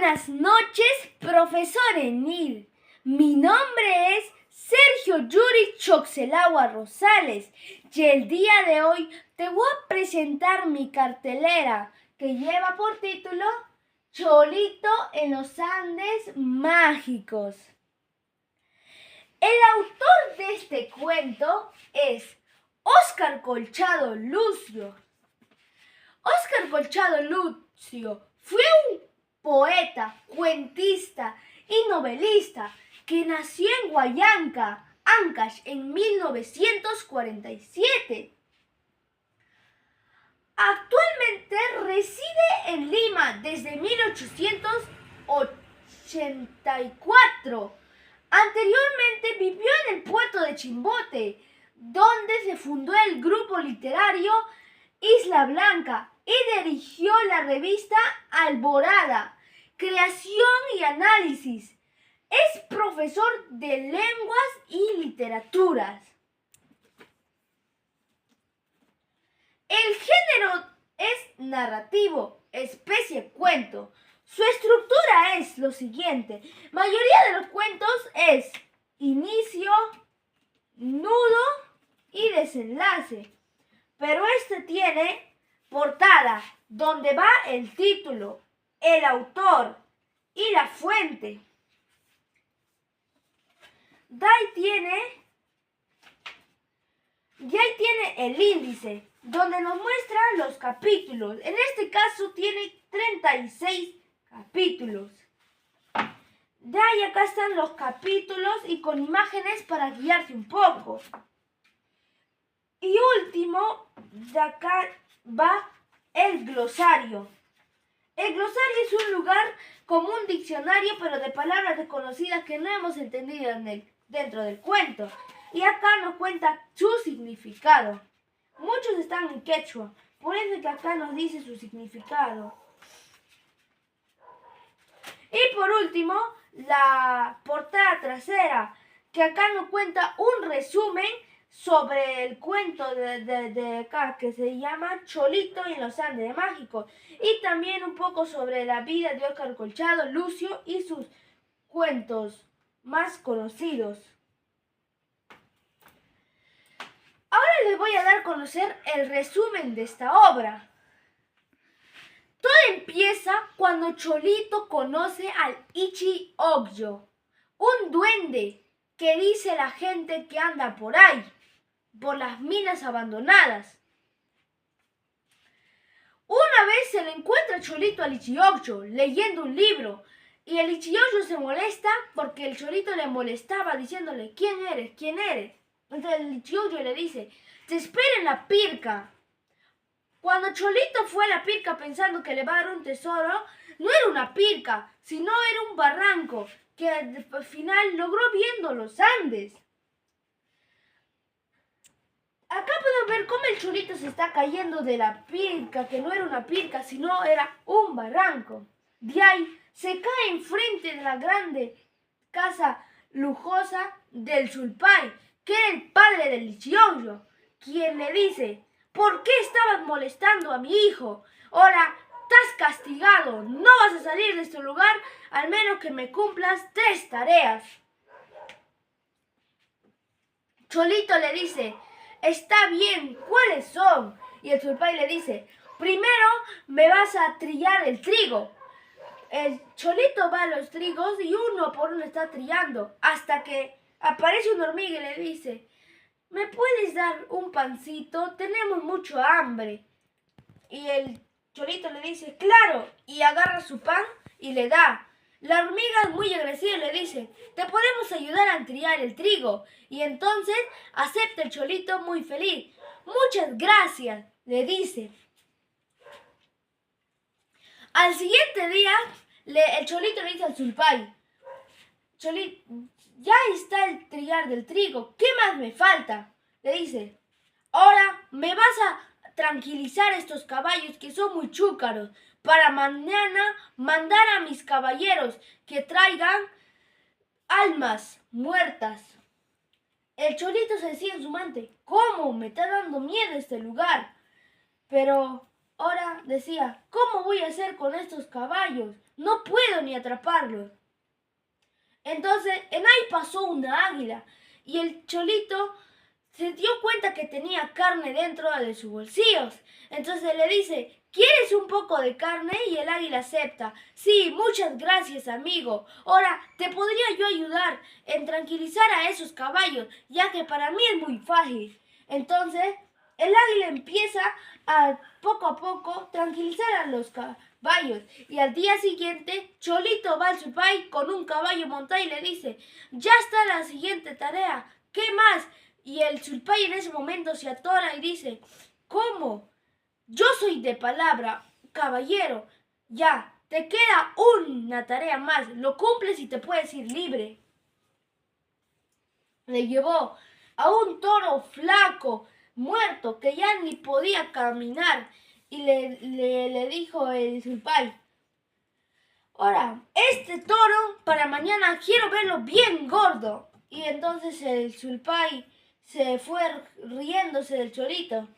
Buenas noches, profesor Enil. Mi nombre es Sergio Yuri Choxelagua Rosales y el día de hoy te voy a presentar mi cartelera que lleva por título Cholito en los Andes Mágicos. El autor de este cuento es Óscar Colchado Lucio. Óscar Colchado Lucio fue un poeta, cuentista y novelista que nació en Huallanca, Ancash, en 1947. Actualmente reside en Lima desde 1884. Anteriormente vivió en el puerto de Chimbote, donde se fundó el grupo literario Isla Blanca y dirigió la revista Alborada, Creación y Análisis. Es profesor de lenguas y literaturas. El género es narrativo, especie cuento. Su estructura es lo siguiente. Mayoría de los cuentos es inicio, nudo y desenlace. Pero este tiene portada, donde va el título, el autor y la fuente. Y ahí tiene el índice, donde nos muestra los capítulos. En este caso tiene 36 capítulos. De ahí acá están los capítulos y con imágenes para guiarse un poco. Y último, de acá va el glosario. El glosario es un lugar como un diccionario, pero de palabras desconocidas que no hemos entendido dentro del cuento. Y acá nos cuenta su significado. Muchos están en quechua, por eso que acá nos dice su significado. Y por último, la portada trasera, que acá nos cuenta un resumen sobre el cuento de acá, que se llama Cholito en los Andes Mágicos, y también un poco sobre la vida de Óscar Colchado Lucio y sus cuentos más conocidos. Ahora les voy a dar a conocer el resumen de esta obra. Todo empieza cuando Cholito conoce al Ichi-Ogyo, un duende que dice la gente que anda por ahí, por las minas abandonadas. Una vez se le encuentra Cholito al Ichi-Ogyo leyendo un libro y el Ichi-Ogyo se molesta porque el Cholito le molestaba diciéndole ¿quién eres? ¿Quién eres? Entonces el Ichi-Ogyo le dice te espera en la pirca. Cuando Cholito fue a la pirca pensando que le va a dar un tesoro, no era una pirca, sino era un barranco que al final logró viendo los Andes. Acá podemos ver cómo el Cholito se está cayendo de la pirca, que no era una pirca, sino era un barranco. De ahí se cae enfrente de la grande casa lujosa del Sulpay, que era el padre del Ichi-Ogyo, quien le dice ¿por qué estabas molestando a mi hijo? Ahora estás castigado, no vas a salir de este lugar al menos que me cumplas 3 tareas. Cholito le dice está bien, ¿cuáles son? Y el Sulpay le dice primero me vas a trillar el trigo. El Cholito va a los trigos y uno por uno está trillando hasta que aparece una hormiga y le dice ¿me puedes dar un pancito? Tenemos mucho hambre. Y el Cholito le dice claro, y agarra su pan y le da. La hormiga es muy agresiva y le dice te podemos ayudar a trillar el trigo. Y entonces acepta el Cholito muy feliz. Muchas gracias, le dice. Al siguiente día, el Cholito le dice al Sulpay Cholito, ya está el trillar del trigo, ¿qué más me falta? Le dice, ahora me vas a tranquilizar estos caballos que son muy chúcaros, para mañana mandar a mis caballeros que traigan almas muertas. El Cholito se decía en su mente, ¿cómo? Me está dando miedo este lugar. Pero Ahora decía, ¿cómo voy a hacer con estos caballos? No puedo ni atraparlos. Entonces en ahí pasó una águila y el cholito se dio cuenta que tenía carne dentro de sus bolsillos. Entonces le dice, ¿quieres un poco de carne? Y el águila acepta. Sí, muchas gracias, amigo. Ahora, ¿te podría yo ayudar en tranquilizar a esos caballos? Ya que para mí es muy fácil. Entonces, el águila empieza a poco tranquilizar a los caballos. Y al día siguiente, Cholito va al Sulpay con un caballo montado y le dice, ya está la siguiente tarea. ¿Qué más? Y el Sulpay en ese momento se atora y dice, ¿cómo? Yo soy de palabra, caballero. Ya, te queda una tarea más. Lo cumples y te puedes ir libre. Le llevó a un toro flaco, muerto, que ya ni podía caminar. Y le dijo el Sulpay, ahora, este toro para mañana quiero verlo bien gordo. Y entonces el Sulpay se fue riéndose del Cholito.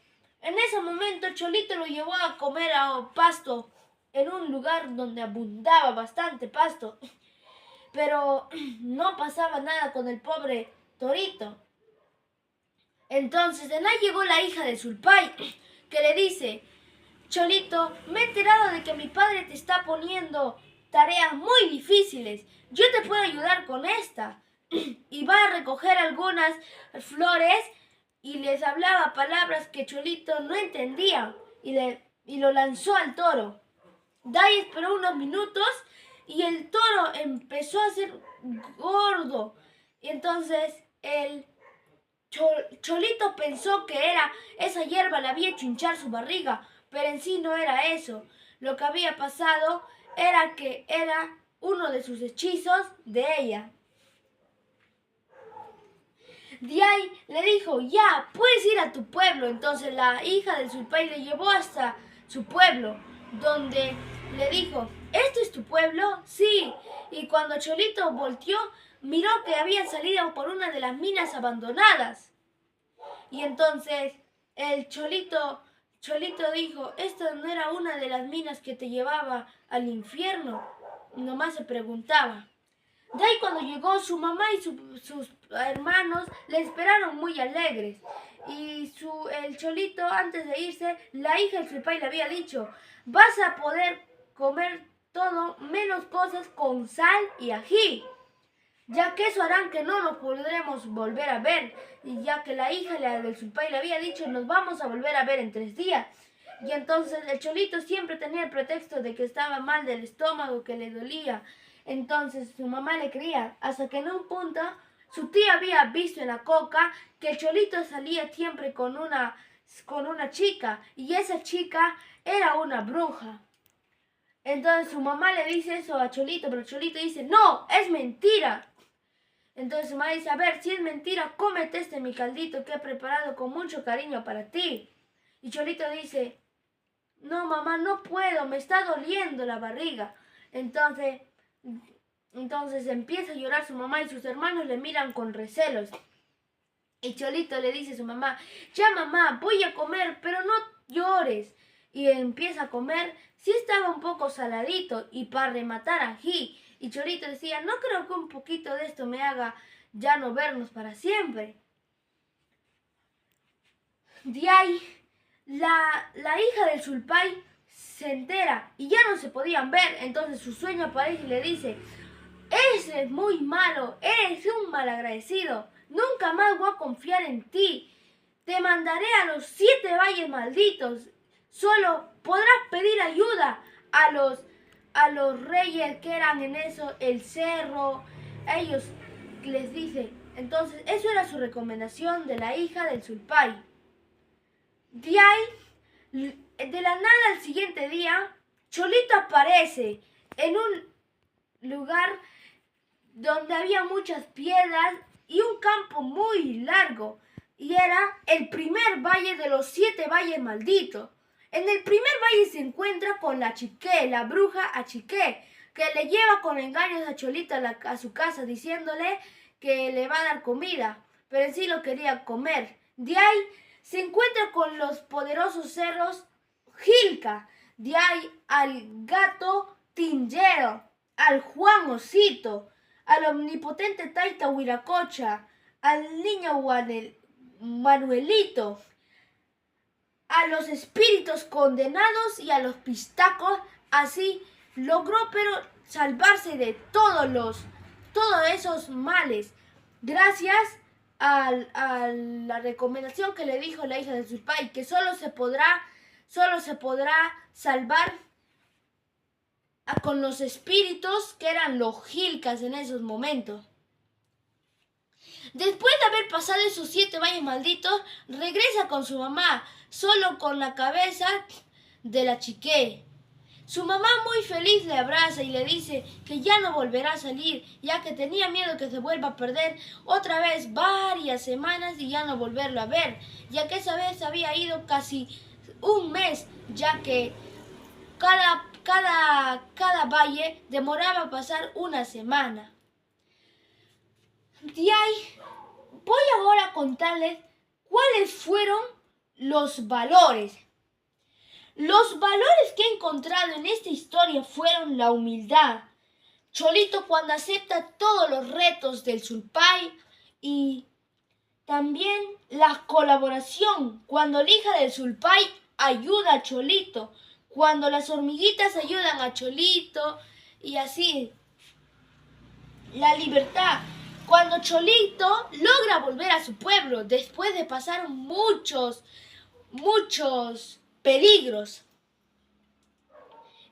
En ese momento Cholito lo llevó a comer a pasto en un lugar donde abundaba bastante pasto. Pero no pasaba nada con el pobre torito. Entonces en ahí llegó la hija de Sulpay, que le dice, Cholito, me he enterado de que mi padre te está poniendo tareas muy difíciles. Yo te puedo ayudar con esta. Y va a recoger algunas flores y les hablaba palabras que Cholito no entendía y lo lanzó al toro. Dai esperó unos minutos y el toro empezó a ser gordo. Y entonces el Cholito pensó que era esa hierba le había hecho hinchar su barriga, pero en sí no era eso. Lo que había pasado era que era uno de sus hechizos de ella. De ahí le dijo, ya, puedes ir a tu pueblo. Entonces la hija del Sulpay le llevó hasta su pueblo, donde le dijo, ¿esto es tu pueblo? Sí. Y cuando Cholito volteó, miró que habían salido por una de las minas abandonadas. Y entonces el Cholito dijo, ¿esta no era una de las minas que te llevaba al infierno? Y nomás se preguntaba. De ahí cuando llegó su mamá y sus hermanos le esperaron muy alegres. Y el Cholito, antes de irse, la hija del Sulpay le había dicho, vas a poder comer todo menos cosas con sal y ají, ya que eso harán que no nos podremos volver a ver. Y ya que la hija del Sulpay le había dicho, nos vamos a volver a ver en 3 días. Y entonces el Cholito siempre tenía el pretexto de que estaba mal del estómago, que le dolía. Entonces su mamá le creía, hasta que en un punto su tía había visto en la coca que el Cholito salía siempre con una chica, y esa chica era una bruja. Entonces su mamá le dice eso a Cholito, pero Cholito dice, no, es mentira. Entonces su mamá dice, a ver, si es mentira, cómete este mi caldito que he preparado con mucho cariño para ti. Y Cholito dice, no mamá, no puedo, me está doliendo la barriga. Entonces empieza a llorar su mamá y sus hermanos le miran con recelos. Y Cholito le dice a su mamá, ya mamá, voy a comer, pero no llores. Y empieza a comer, sí estaba un poco saladito y para rematar ají. Y Cholito decía, no creo que un poquito de esto me haga ya no vernos para siempre. De ahí, la hija del Sulpay se entera y ya no se podían ver. Entonces su sueño aparece y le dice, eres muy malo, eres un malagradecido. Nunca más voy a confiar en ti. Te mandaré a los 7 valles malditos. Solo podrás pedir ayuda a los reyes que eran en eso, el cerro. Ellos les dice. Entonces, eso era su recomendación de la hija del Sulpay. De ahí, de la nada al siguiente día, Cholito aparece en un lugar donde había muchas piedras y un campo muy largo. Y era el primer valle de los 7 valles malditos. En el primer valle se encuentra con la Chiqué, la bruja Achiqué, que le lleva con engaños a Cholito a su casa diciéndole que le va a dar comida, pero en sí lo quería comer. De ahí se encuentra con los poderosos cerros Gilca, de ahí al gato Tingero, al Juan Osito, al omnipotente Taita Huiracocha, al niño Manuelito, a los espíritus condenados y a los pistacos. Así logró pero salvarse de todos esos males, gracias a la recomendación que le dijo la hija de su padre, que solo se podrá salvar con los espíritus que eran los Gilcas en esos momentos. Después de haber pasado esos 7 valles malditos, regresa con su mamá, solo con la cabeza de la chique. Su mamá muy feliz le abraza y le dice que ya no volverá a salir, ya que tenía miedo que se vuelva a perder otra vez varias semanas y ya no volverlo a ver, ya que esa vez había ido casi un mes, ya que cada valle demoraba pasar una semana. De ahí voy ahora a contarles cuáles fueron los valores. Los valores que he encontrado en esta historia fueron la humildad. Cholito cuando acepta todos los retos del Sulpay, y también la colaboración, cuando la hija del Sulpay ayuda a Cholito, cuando las hormiguitas ayudan a Cholito, y así. La libertad, cuando Cholito logra volver a su pueblo después de pasar muchos peligros.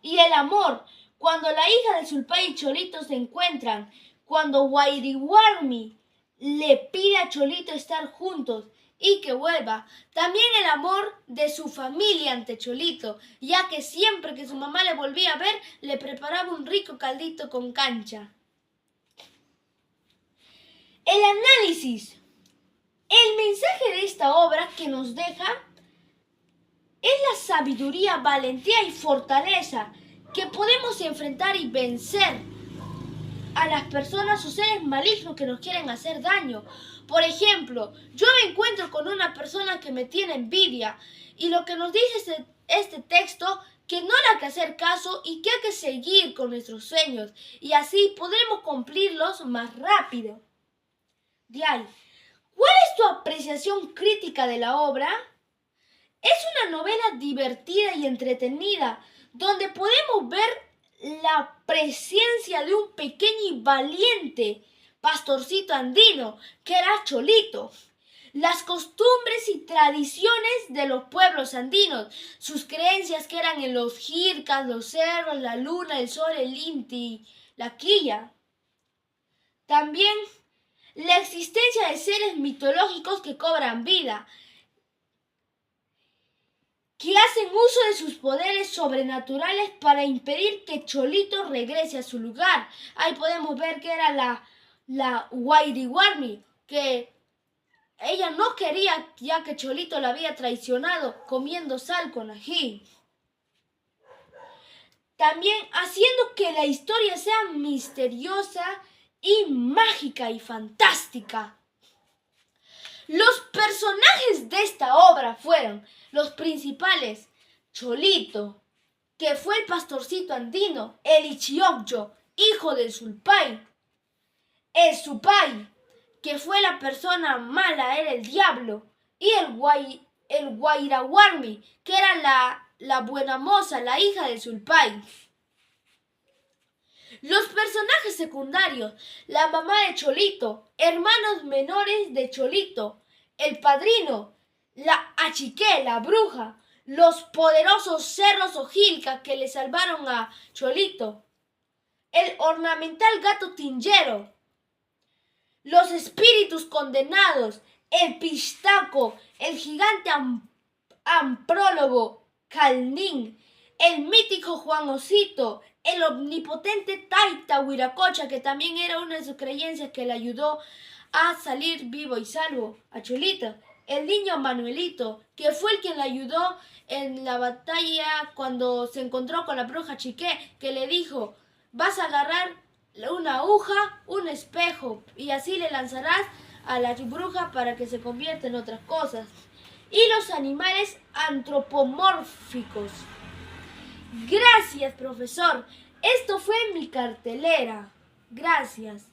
Y el amor, cuando la hija de Sulpay y Cholito se encuentran, cuando Wairiwarmi le pide a Cholito estar juntos y que vuelva. También el amor de su familia ante Cholito, ya que siempre que su mamá le volvía a ver, le preparaba un rico caldito con cancha. El análisis. El mensaje de esta obra que nos deja es la sabiduría, valentía y fortaleza que podemos enfrentar y vencer a las personas o seres malignos que nos quieren hacer daño. Por ejemplo, yo me encuentro con una persona que me tiene envidia y lo que nos dice este texto, que no hay que hacer caso y que hay que seguir con nuestros sueños y así podremos cumplirlos más rápido. De ahí, ¿cuál es tu apreciación crítica de la obra? Es una novela divertida y entretenida, donde podemos ver la presencia de un pequeño y valiente pastorcito andino, que era Cholito, las costumbres y tradiciones de los pueblos andinos, sus creencias que eran en los jircas, los cerros, la luna, el sol, el inti, la quilla. También la existencia de seres mitológicos que cobran vida, que hacen uso de sus poderes sobrenaturales para impedir que Cholito regrese a su lugar. Ahí podemos ver que era la Wairiwarmi, que ella no quería, ya que Cholito la había traicionado comiendo sal con ají. También haciendo que la historia sea misteriosa y mágica y fantástica. Los personajes de esta obra fueron los principales: Cholito, que fue el pastorcito andino; el Ichiokyo, hijo del Sulpay; el Supay, que fue la persona mala, era el diablo; y el Wairawarmi, que era la buena moza, la hija del Sulpay. Los personajes secundarios: la mamá de Cholito, hermanos menores de Cholito, el padrino, la achique, la bruja, los poderosos cerros o jilcas que le salvaron a Cholito, el ornamental gato Tingero, los espíritus condenados, el pistaco, el gigante amprólogo Calnín, el mítico Juan Osito, el omnipotente Taita Huiracocha, que también era una de sus creencias que le ayudó a salir vivo y salvo a Cholito; el niño Manuelito, que fue el quien le ayudó en la batalla cuando se encontró con la bruja Chiqué, que le dijo: vas a agarrar una aguja, un espejo, y así le lanzarás a la bruja para que se convierta en otras cosas. y los animales antropomórficos. Gracias, profesor. Esto fue mi cartelera. Gracias.